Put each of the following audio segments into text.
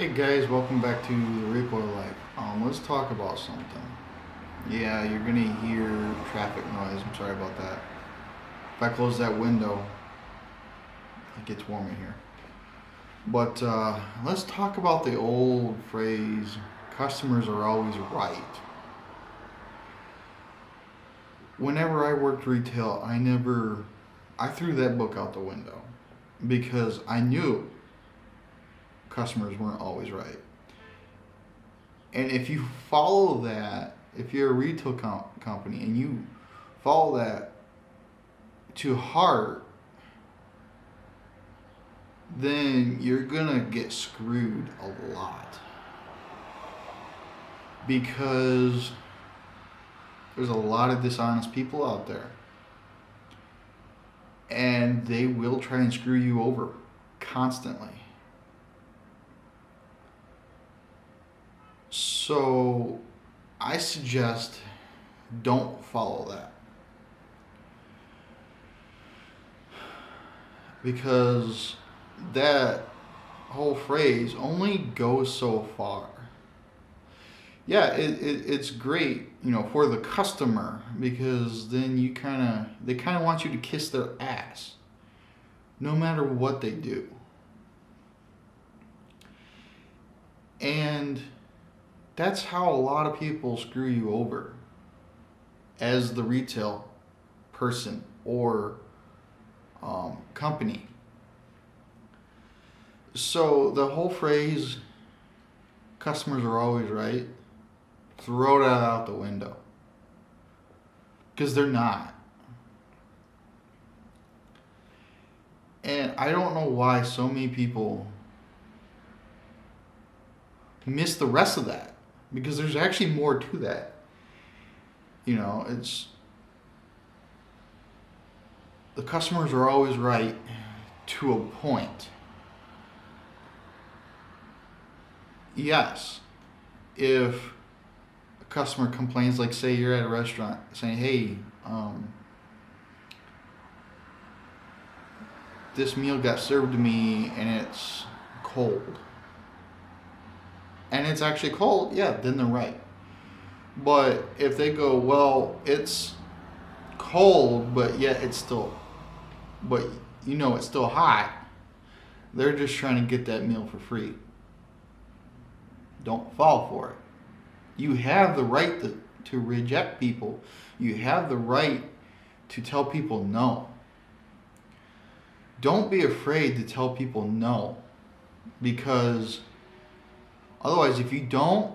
Hey guys, welcome back to the Recoil Life. Let's talk about something. Yeah, you're gonna hear traffic noise. I'm sorry about that. If I close that window, it gets warm in here. But let's talk about the old phrase, customers are always right. Whenever I worked retail, I threw that book out the window because I knew customers weren't always right. And if you follow that, if you're a retail company and you follow that to heart, then you're gonna get screwed a lot because there's a lot of dishonest people out there and they will try and screw you over constantly. So I suggest don't follow that because that whole phrase only goes so far. Yeah, it's great, for the customer because then they kind of want you to kiss their ass no matter what they do. And that's how a lot of people screw you over as the retail person or company. So the whole phrase, customers are always right, throw that out the window because they're not. And I don't know why so many people miss the rest of that because there's actually more to that. It's the customers are always right to a point. Yes, if a customer complains, like say you're at a restaurant saying, hey, this meal got served to me and it's cold. And it's actually cold, yeah, then they're right. But if they go, well, it's cold, but yet it's still, but it's still hot, they're just trying to get that meal for free. Don't fall for it. You have the right to reject people. You have the right to tell people no. Don't be afraid to tell people no because otherwise, if you don't,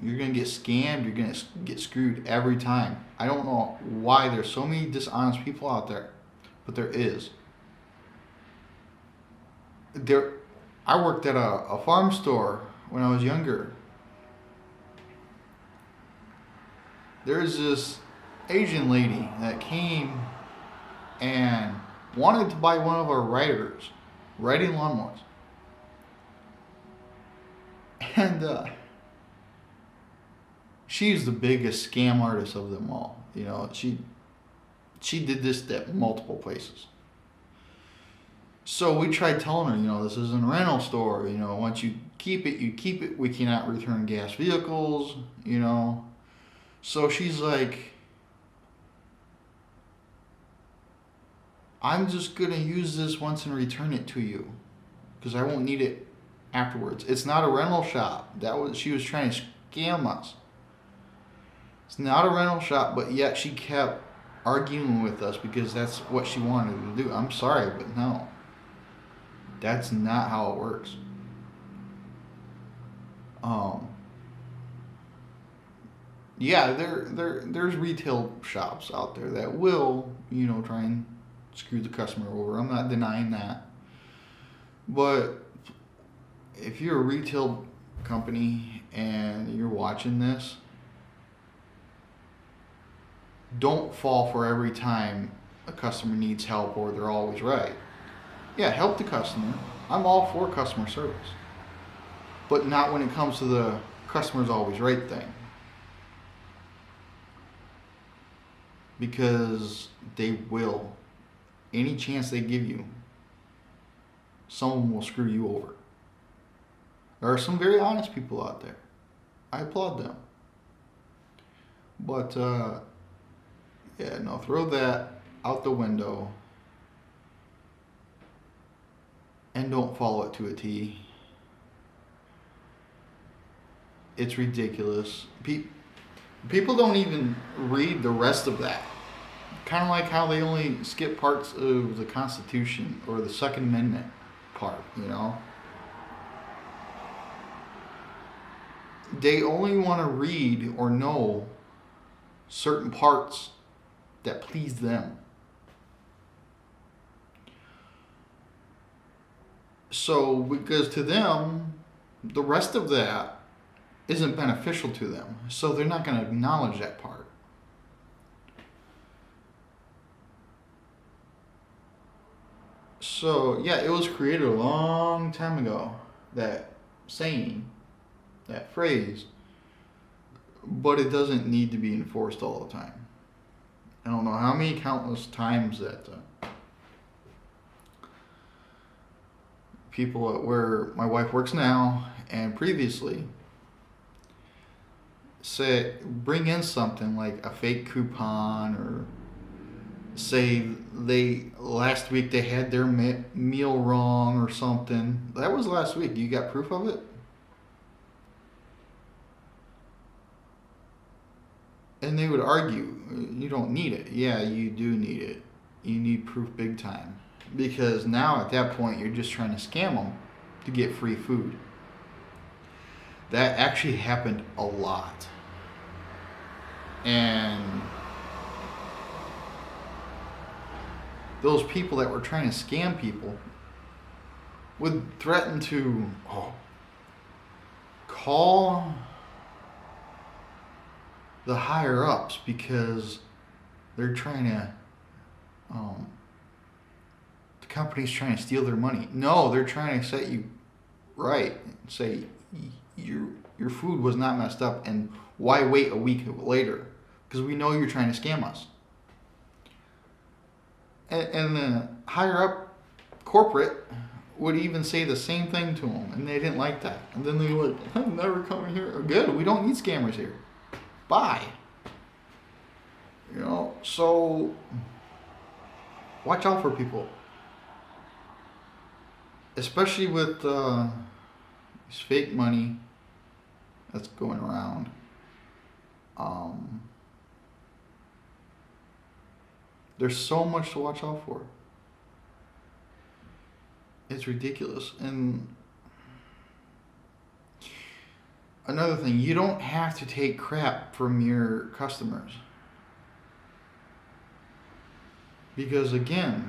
you're going to get scammed. You're going to get screwed every time. I don't know why there's so many dishonest people out there, but there is. I worked at a farm store when I was younger. There's this Asian lady that came and wanted to buy one of our riding lawnmowers. And she's the biggest scam artist of them all. She did this at multiple places. So we tried telling her, this isn't a rental store. Once you keep it, you keep it. We cannot return gas vehicles. So she's like, I'm just gonna use this once and return it to you, because I won't need it afterwards. It's not a rental shop. She was trying to scam us. It's not a rental shop, but yet she kept arguing with us because that's what she wanted to do. I'm sorry, but no. That's not how it works. Yeah, there's retail shops out there that will, try and screw the customer over. I'm not denying that. But if you're a retail company and you're watching this, don't fall for every time a customer needs help or they're always right. Yeah, help the customer. I'm all for customer service. But not when it comes to the customer's always right thing. Because they will. Any chance they give you, someone will screw you over. There are some very honest people out there. I applaud them. But yeah, no, throw that out the window and don't follow it to a T. It's ridiculous. People don't even read the rest of that. Kind of like how they only skip parts of the Constitution or the Second Amendment part, you know? They only want to read or know certain parts that please them. So, because to them, the rest of that isn't beneficial to them. So they're not going to acknowledge that part. So, yeah, it was created a long time ago, that saying, that phrase, but it doesn't need to be enforced all the time. I don't know how many countless times that people at where my wife works now and previously say, bring in something like a fake coupon, or say last week they had their meal wrong or something. That was last week. You got proof of it? And they would argue, you don't need it. Yeah, you do need it. You need proof big time. Because now at that point, you're just trying to scam them to get free food. That actually happened a lot. And those people that were trying to scam people would threaten to call the higher ups because they're trying to the company's trying to steal their money. No, they're trying to set you right. Say your food was not messed up, and why wait a week later? Because we know you're trying to scam us. And the higher up corporate would even say the same thing to them, and they didn't like that. And then they were like, I'm never coming here. Good, we don't need scammers here. Bye. You know, so watch out for people. Especially with this fake money that's going around. There's so much to watch out for. It's ridiculous. And another thing, you don't have to take crap from your customers. Because again,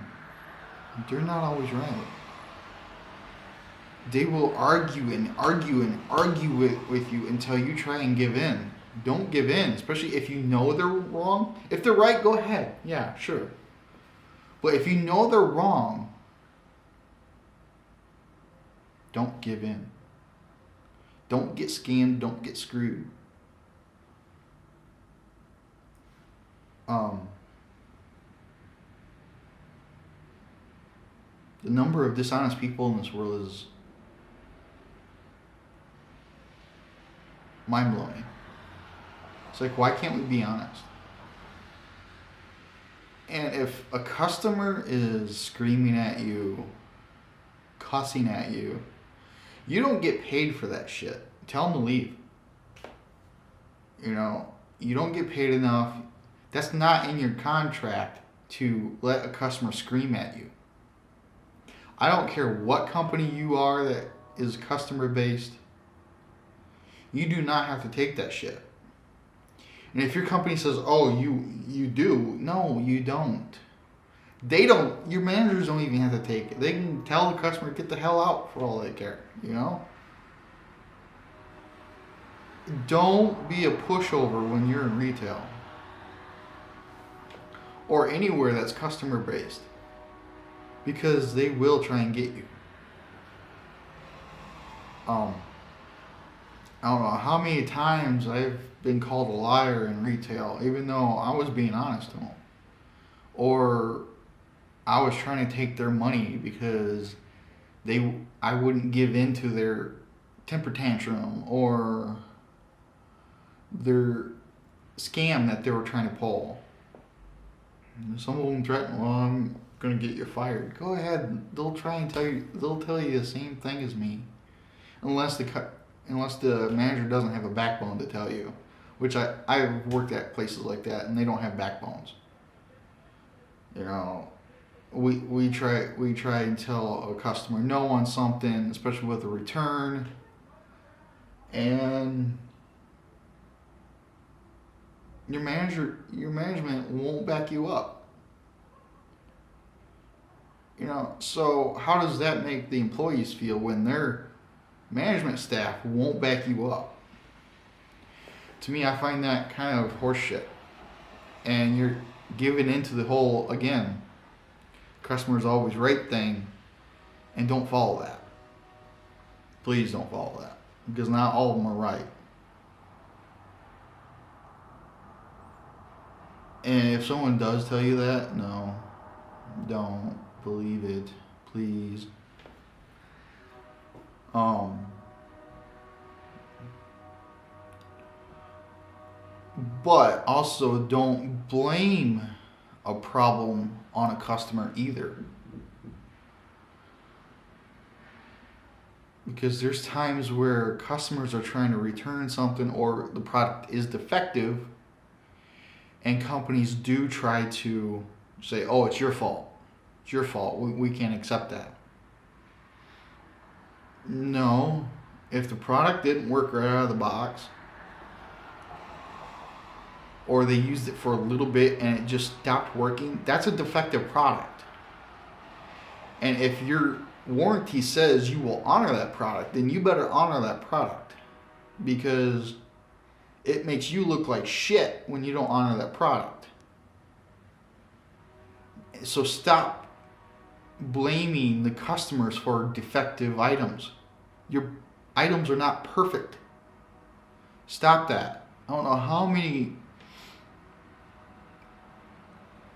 they're not always right. They will argue and argue and argue with you until you try and give in. Don't give in, especially if you know they're wrong. If they're right, go ahead. Yeah, sure. But if you know they're wrong, don't give in. Don't get scammed. Don't get screwed. The number of dishonest people in this world is mind-blowing. It's like, why can't we be honest? And if a customer is screaming at you, cussing at you, you don't get paid for that shit. Tell them to leave. You know, you don't get paid enough. That's not in your contract to let a customer scream at you. I don't care what company you are that is customer based. You do not have to take that shit. And if your company says, oh, you do, no, you don't. They don't, your managers don't even have to take it. They can tell the customer, get the hell out for all they care, you know? Don't be a pushover when you're in retail. Or anywhere that's customer based. Because they will try and get you. I don't know how many times I've been called a liar in retail, even though I was being honest to them. Or I was trying to take their money because I wouldn't give in to their temper tantrum or their scam that they were trying to pull. Some of them threaten, well, I'm going to get you fired. Go ahead. They'll try and they'll tell you the same thing as me. Unless the manager doesn't have a backbone to tell you. Which I've worked at places like that and they don't have backbones. You know, we try and tell a customer no on something, especially with a return, and your management won't back you up. You know, so how does that make the employees feel when their management staff won't back you up? To me, I find that kind of horseshit. And you're giving into the whole, again, customers always right thing, and don't follow that. Please don't follow that, because not all of them are right. And if someone does tell you that, no, don't believe it, please. But also don't blame a problem on a customer either. Because there's times where customers are trying to return something or the product is defective, and companies do try to say, oh, it's your fault. It's your fault. We can't accept that. No. If the product didn't work right out of the box, or they used it for a little bit and it just stopped working, that's a defective product. And if your warranty says you will honor that product, then you better honor that product, because it makes you look like shit when you don't honor that product. So stop blaming the customers for defective items. Your items are not perfect. Stop that. I don't know how many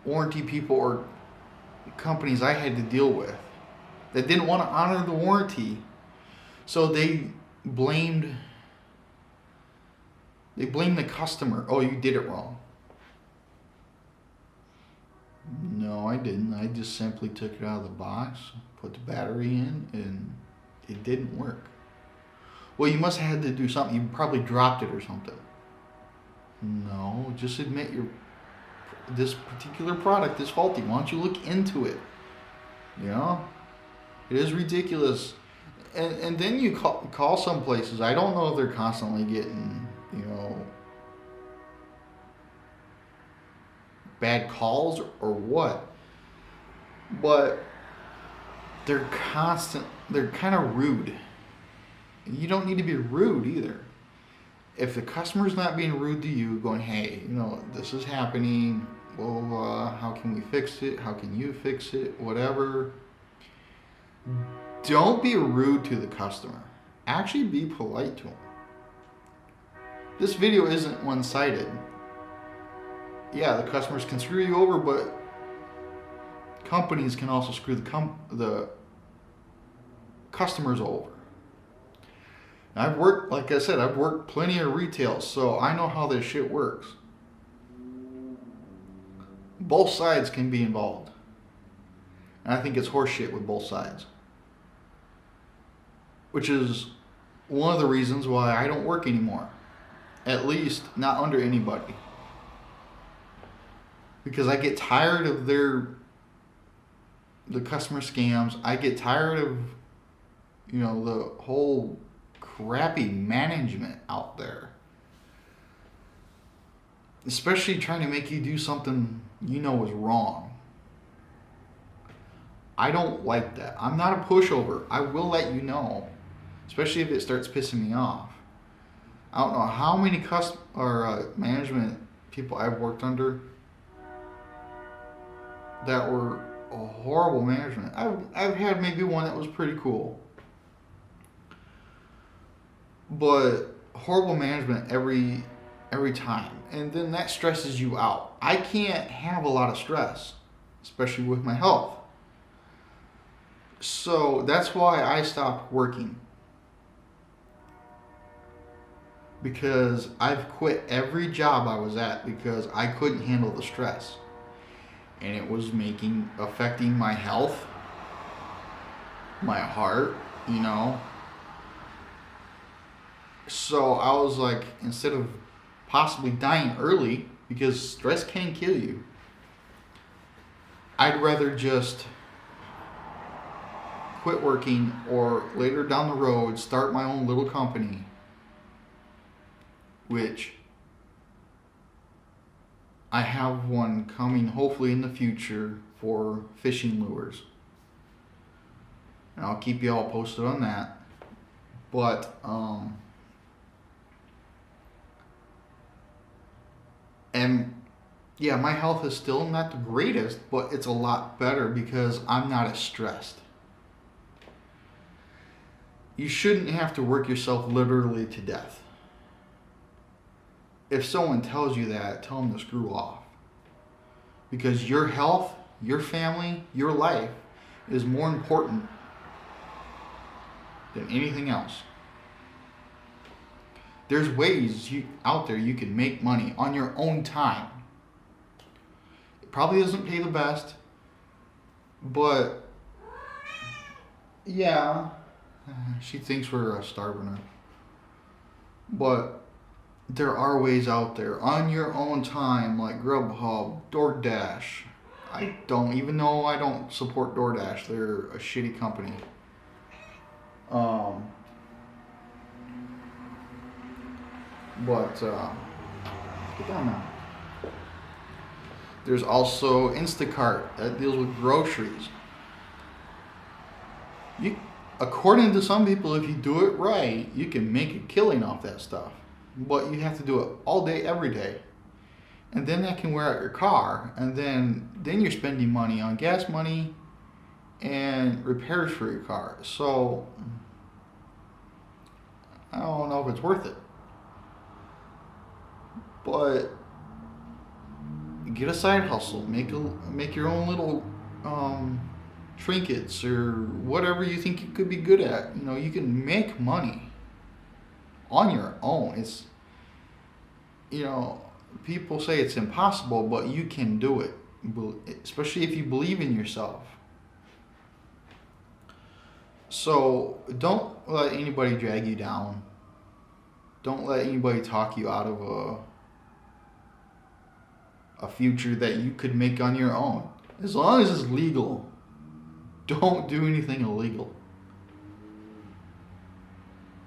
warranty people or companies I had to deal with that didn't want to honor the warranty, so they blamed the customer. Oh, you did it wrong. No, I didn't. I just simply took it out of the box, put the battery in, and it didn't work. Well, you must have had to do something. You probably dropped it or something. No, just admit this particular product is faulty. Why don't you look into it? You know, it is ridiculous. And then you call some places. I don't know if they're constantly getting, bad calls or what, but they're kind of rude. You don't need to be rude either. If the customer's not being rude to you, going, hey, this is happening, blah, blah, blah, how can we fix it? How can you fix it? Whatever. Don't be rude to the customer. Actually be polite to them. This video isn't one-sided. Yeah, the customers can screw you over, but companies can also screw the customers over. I've worked plenty of retail, so I know how this shit works. Both sides can be involved. And I think it's horseshit with both sides. Which is one of the reasons why I don't work anymore. At least not under anybody. Because I get tired of the customer scams. I get tired of, the whole crappy management out there. Especially trying to make you do something is wrong. I don't like that. I'm not a pushover. I will let you know. Especially if it starts pissing me off. I don't know how many management people I've worked under that were a horrible management. I've had maybe one that was pretty cool. But horrible management every time. And then that stresses you out. I can't have a lot of stress, especially with my health. So that's why I stopped working. because I've quit every job I was at because I couldn't handle the stress. And it was affecting my health, my heart, you know. So I was like, instead of possibly dying early, because stress can kill you, I'd rather just quit working or later down the road start my own little company, which I have one coming hopefully in the future for fishing lures. And I'll keep you all posted on that. But and yeah, my health is still not the greatest, but it's a lot better because I'm not as stressed. You shouldn't have to work yourself literally to death. If someone tells you that, tell them to screw off. Because your health, your family, your life is more important than anything else. There's ways out there you can make money on your own time. It probably doesn't pay the best, but yeah, she thinks we're starving her. But there are ways out there on your own time, like Grubhub, DoorDash. I don't support DoorDash. They're a shitty company. But get down now. There's also Instacart that deals with groceries. According to some people, if you do it right, you can make a killing off that stuff. But you have to do it all day, every day. And then that can wear out your car. And then you're spending money on gas money and repairs for your car. So I don't know if it's worth it. But get a side hustle. Make your own little trinkets or whatever you think you could be good at. You can make money on your own. It's, people say it's impossible, but you can do it, especially if you believe in yourself. So don't let anybody drag you down. Don't let anybody talk you out of a future that you could make on your own. As long as it's legal, don't do anything illegal.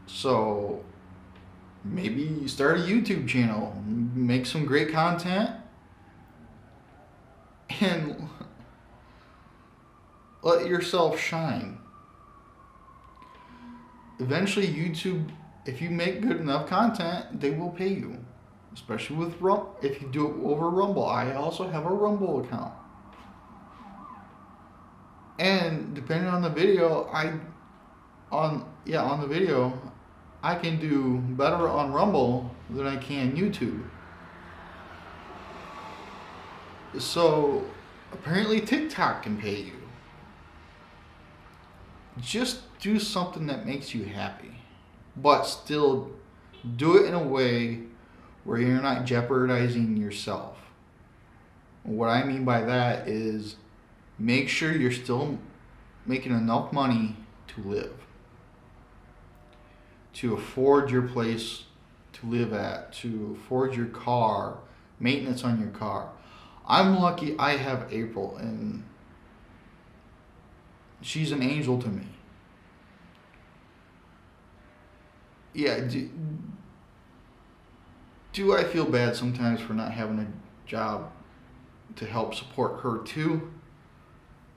So maybe you start a YouTube channel, make some great content, and let yourself shine. Eventually, YouTube, if you make good enough content, they will pay you. Especially with if you do it over Rumble. I also have a Rumble account. And depending on the video, on the video, I can do better on Rumble than I can YouTube. So apparently TikTok can pay you. Just do something that makes you happy, but still do it in a way where you're not jeopardizing yourself. What I mean by that is make sure you're still making enough money to live, to afford your place to live at, to afford your car, maintenance on your car. I'm lucky I have April, and she's an angel to me. Yeah, do I feel bad sometimes for not having a job to help support her too?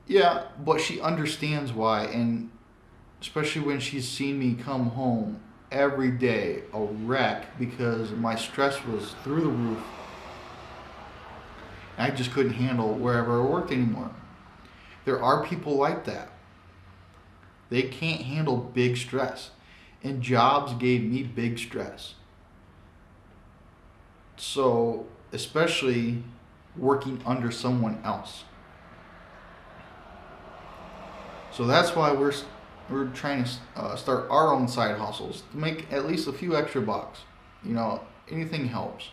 Yeah, but she understands why, and especially when she's seen me come home every day a wreck because my stress was through the roof. I just couldn't handle wherever I worked anymore. There are people like that. They can't handle big stress, and jobs gave me big stress. So, especially working under someone else. So that's why we're trying to start our own side hustles to make at least a few extra bucks. Anything helps.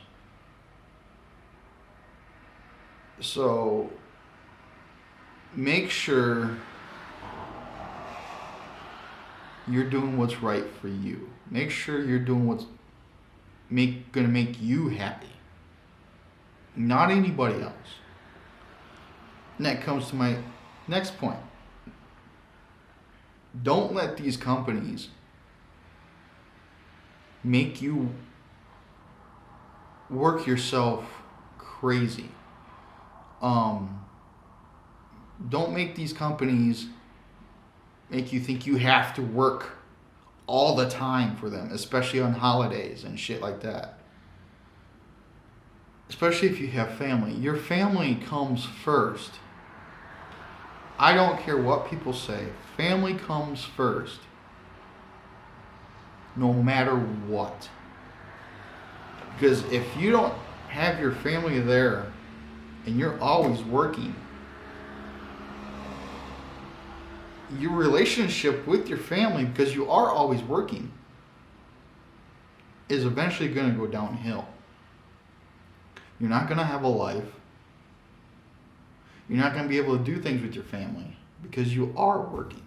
So make sure you're doing what's right for you. Make sure you're doing what's gonna make you happy, not anybody else. And that comes to my next point. Don't let these companies make you work yourself crazy. Don't make these companies make you think you have to work all the time for them, especially on holidays and shit like that. Especially if you have family. Your family comes first. I don't care what people say. Family comes first. No matter what. Because if you don't have your family there and you're always working, your relationship with your family, because you are always working, is eventually going to go downhill. You're not going to have a life. You're not going to be able to do things with your family because you are working.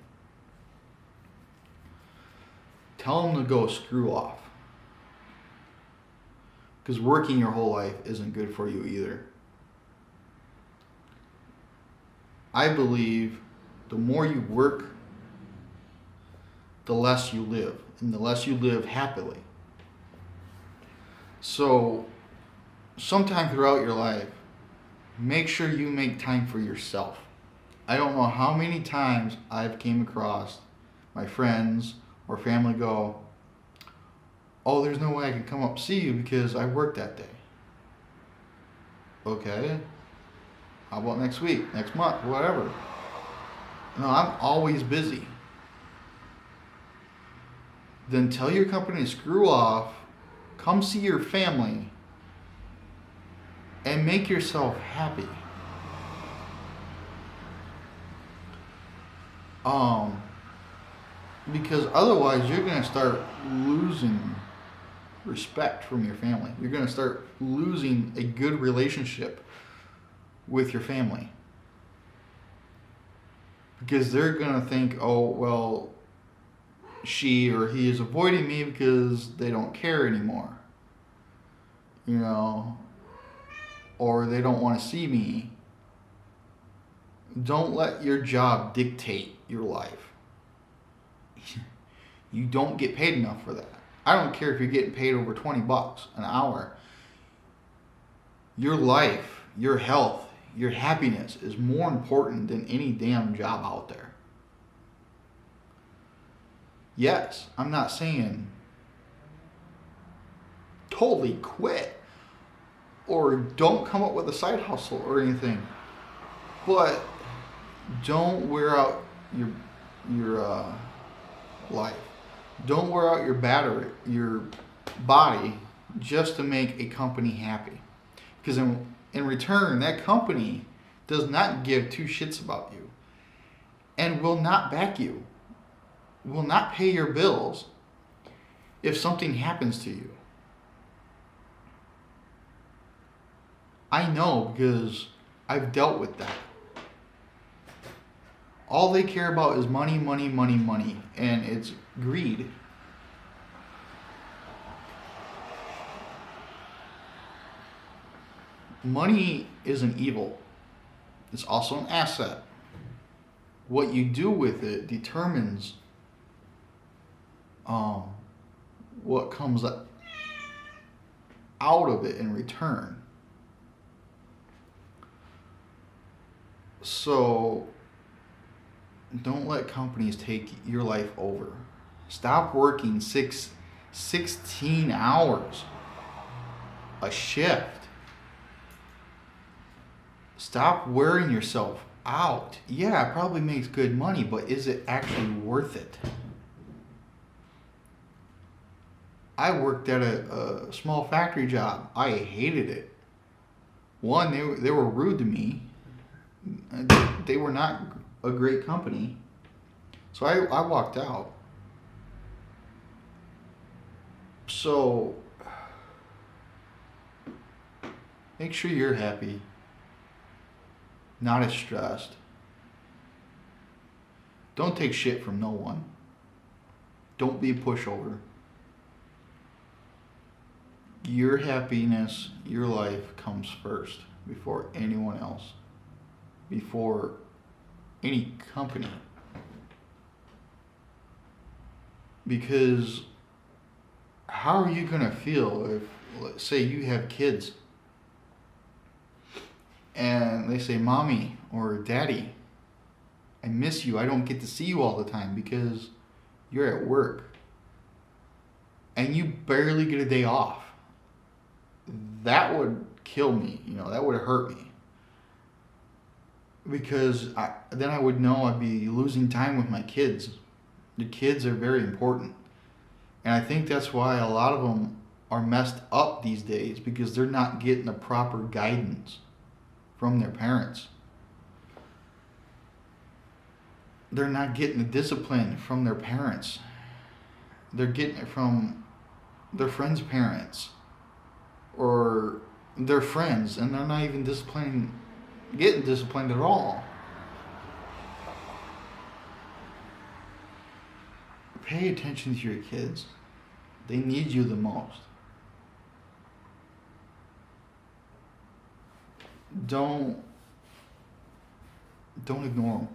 Tell them to go screw off. Because working your whole life isn't good for you either. I believe the more you work, the less you live. And the less you live happily. So, sometime throughout your life, make sure you make time for yourself. I don't know how many times I've came across my friends or family go, oh, there's no way I can come up see you because I worked that day. Okay. How about next week, next month, whatever? No, I'm always busy. Then tell your company to screw off, come see your family, and make yourself happy. Because otherwise you're going to start losing respect from your family. You're going to start losing a good relationship with your family. Because they're going to think, oh, well, she or he is avoiding me because they don't care anymore. Or they don't want to see me. Don't let your job dictate your life. You don't get paid enough for that. I don't care if you're getting paid over $20 an hour. Your life, your health, your happiness is more important than any damn job out there. Yes, I'm not saying totally quit or don't come up with a side hustle or anything, but don't wear out your life. Don't wear out your body just to make a company happy. Because in return, that company does not give two shits about you and will not back you, will not pay your bills if something happens to you. I know because I've dealt with that. All they care about is money, money, money, money, and it's greed. Money isn't evil. It's also an asset. What you do with it determines what comes out of it in return. So don't let companies take your life over. Stop working 16 hours a shift. Stop wearing yourself out. Yeah, it probably makes good money, but is it actually worth it? I worked at a small factory job. I hated it. One, they were rude to me. They were not a great company. So I walked out. So Make sure you're happy, not as stressed. Don't take shit from no one. Don't be a pushover. Your happiness, your life comes first before anyone else, before any company. Because how are you going to feel if, let's say, you have kids and they say, Mommy or Daddy, I miss you. I don't get to see you all the time because you're at work and you barely get a day off. That would kill me. That would hurt me. Because then I would know I'd be losing time with my kids. The kids are very important. And I think that's why a lot of them are messed up these days, because they're not getting the proper guidance from their parents. They're not getting the discipline from their parents. They're getting it from their friends' parents or their friends, and they're not even getting disciplined at all. Pay attention to your kids. They need you the most. Don't ignore them.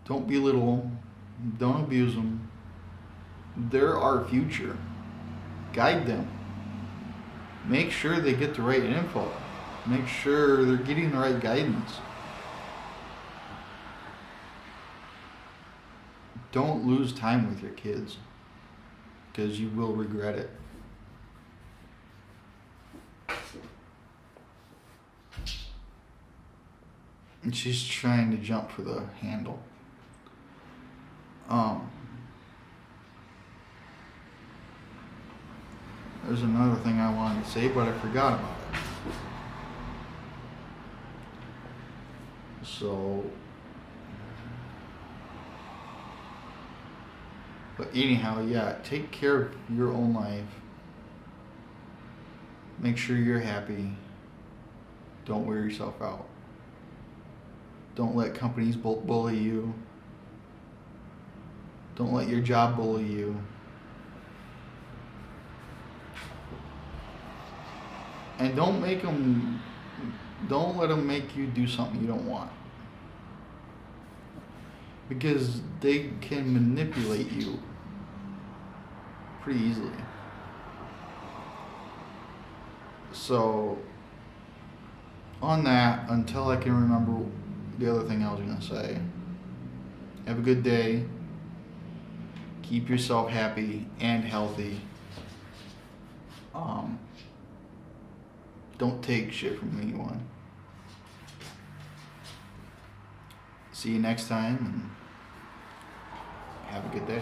Don't belittle them. Don't abuse them. They're our future. Guide them. Make sure they get the right info. Make sure they're getting the right guidance. Don't lose time with your kids, because you will regret it. And she's trying to jump for the handle. There's another thing I wanted to say, but I forgot about it. But anyhow, yeah, take care of your own life. Make sure you're happy. Don't wear yourself out. Don't let companies bully you. Don't let your job bully you. And don't let them make you do something you don't want. Because they can manipulate you pretty easily. So, on that, until I can remember the other thing I was going to say, have a good day. Keep yourself happy and healthy. Don't take shit from anyone. See you next time, and have a good day.